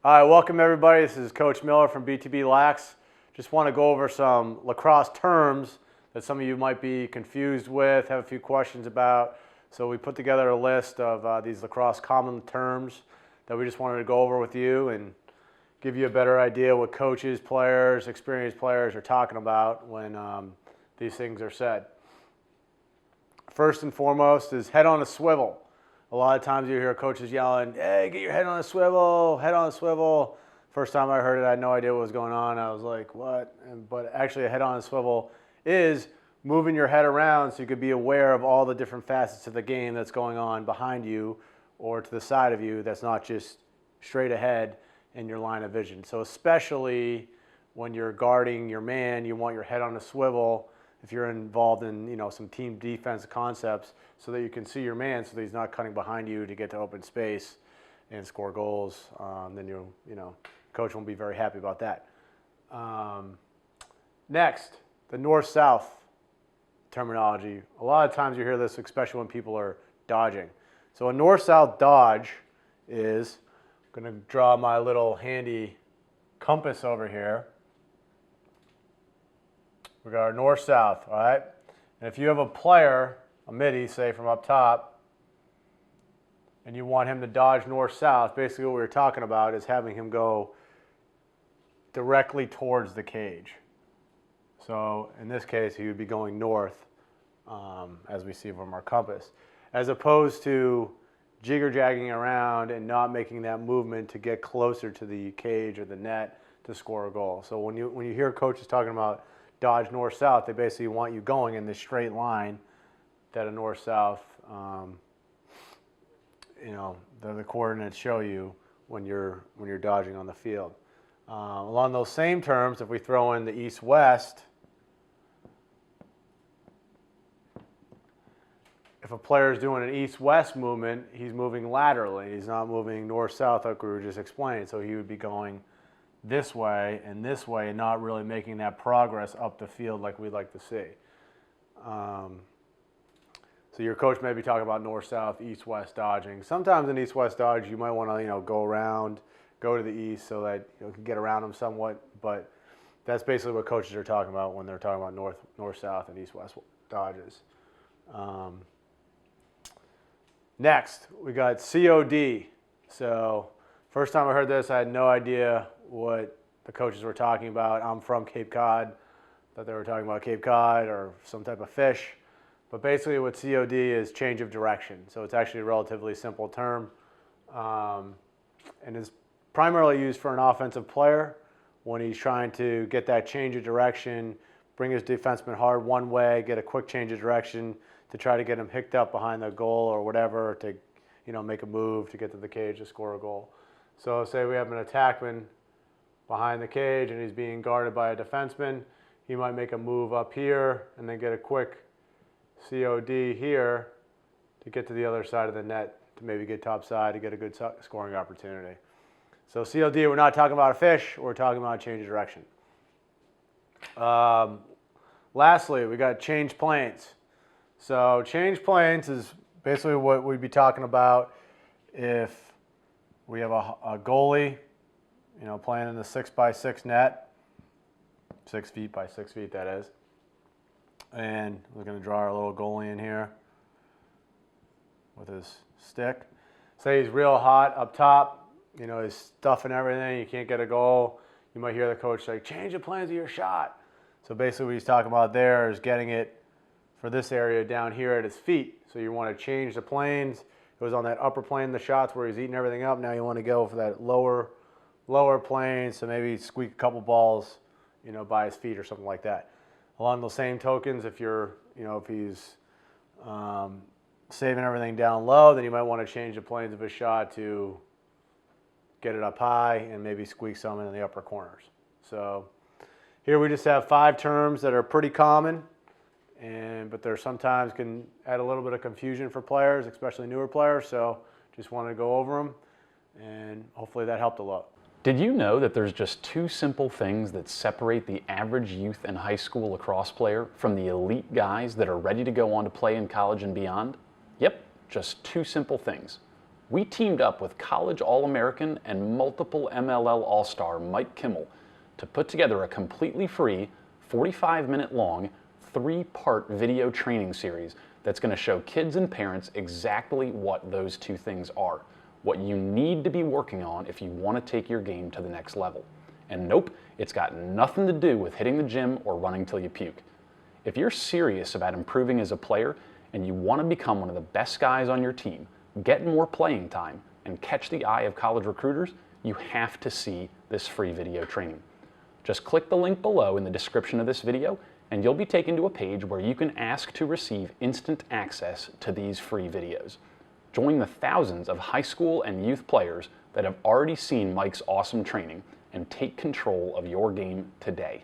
All right, welcome everybody. This is Coach Miller from BTB Lax. Just want to go over some lacrosse terms that some of you might be confused with, have a few questions about. So we put together a list of these lacrosse common terms that we just wanted to go over with you and give you a better idea what coaches, players, experienced players are talking about when these things are said. First and foremost is head on a swivel. A lot of times you hear coaches yelling, hey, get your head on a swivel, head on a swivel. First time I heard it, I had no idea what was going on. I was like, what? But actually a head on a swivel is moving your head around so you could be aware of all the different facets of the game that's going on behind you or to the side of you that's not just straight ahead in your line of vision. So especially when you're guarding your man, you want your head on a swivel if you're involved in some team defense concepts so that you can see your man so that he's not cutting behind you to get to open space and score goals. Then coach won't be very happy about that. Next, the north-south terminology. A lot of times you hear this, especially when people are dodging. So a north-south dodge is, I'm going to draw my little handy compass over here. We got our north-south, all right? And if you have a player, a midi, say from up top, and you want him to dodge north-south, basically what we're talking about is having him go directly towards the cage. So in this case, he would be going north, as we see from our compass, as opposed to jigger-jagging around and not making that movement to get closer to the cage or the net to score a goal. So when you hear coaches talking about dodge north-south, they basically want you going in this straight line that a north-south, the coordinates show you when you're dodging on the field. Along those same terms, if we throw in the east-west, if a player is doing an east-west movement, he's moving laterally. He's not moving north-south like we were just explaining. So he would be going this way and not really making that progress up the field like we'd like to see. So your coach may be talking about north-south, east-west dodging. Sometimes in east-west dodge, you might want to go around, go to the east so that you can get around them somewhat. But that's basically what coaches are talking about when they're talking about north-south and east-west dodges. Next, we got C.O.D. So first time I heard this, I had no idea what the coaches were talking about. I'm from Cape Cod. Thought they were talking about Cape Cod or some type of fish. But basically what C.O.D. is change of direction. So it's actually a relatively simple term. And is primarily used for an offensive player when he's trying to get that change of direction, bring his defenseman hard one way, get a quick change of direction to try to get him hicked up behind the goal or whatever to make a move to get to the cage to score a goal. So say we have an attackman behind the cage and he's being guarded by a defenseman. He might make a move up here and then get a quick C.O.D. here to get to the other side of the net to maybe get top side to get a good scoring opportunity. So C.O.D., we're not talking about a fish, we're talking about a change of direction. Lastly, we got change planes. So change planes is basically what we'd be talking about if we have a goalie, playing in the 6x6 net, 6 feet by 6 feet that is. And we're going to draw our little goalie in here with his stick. Say he's real hot up top, he's stuffing everything, you can't get a goal. You might hear the coach say, change the planes of your shot. So basically what he's talking about there is getting it for this area down here at his feet. So you want to change the planes. It was on that upper plane of the shots where he's eating everything up. Now you want to go for that lower plane, so maybe squeak a couple balls, by his feet or something like that. Along those same tokens, if he's saving everything down low, then you might want to change the planes of his shot to get it up high and maybe squeak some in the upper corners. So here we just have 5 terms that are pretty common, but there sometimes can add a little bit of confusion for players, especially newer players. So just wanted to go over them, and hopefully that helped a lot. Did you know that there's just 2 simple things that separate the average youth and high school lacrosse player from the elite guys that are ready to go on to play in college and beyond? Yep, just 2 simple things. we teamed up with college All-American and multiple MLL All-Star Mike Kimmel to put together a completely free, 45-minute long, 3-part video training series that's going to show kids and parents exactly what those two things are, what you need to be working on if you want to take your game to the next level. And nope, it's got nothing to do with hitting the gym or running till you puke. If you're serious about improving as a player and you want to become one of the best guys on your team, get more playing time, and catch the eye of college recruiters, you have to see this free video training. Just click the link below in the description of this video and you'll be taken to a page where you can ask to receive instant access to these free videos. Join the thousands of high school and youth players that have already seen Mike's awesome training and take control of your game today.